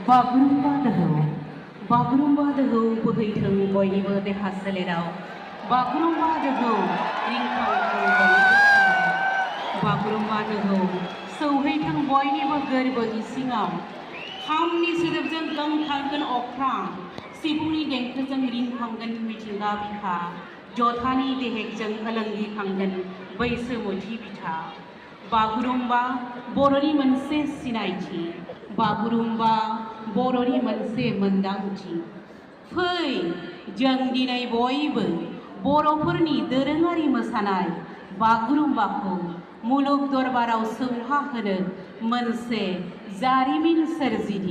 बागुरुम्बा दोहौ बोहैथों बयनिबो देहा सोलेराव बागुरुम्बा दोहौ रिंखांथों बयनिबो खोमायाव बागुरुम्बा दोहौ सौहैथों बयनिबो गोरबो इसिङाव खामनि सोदोबजों गोमखांगोन अख्रां सिफुंनि देंखोजों रिंखांगोन मिथिंगा बिखा जथानि देहेकजों ओलोंगिखांगोन बैसोमुथि बिथा बागुरुम्बा बर'नि मोनसे सिनायथि बागुरुम्बा बर'नि मोनसे मोनदांथि फै जों दिनै बयबो बर'फोरनि दोरोङारि मोसानाय बागुरुम्बाखौ मुलुग दरबाराव सौहाहोनो मोनसे जारिमिन सोरजिनि।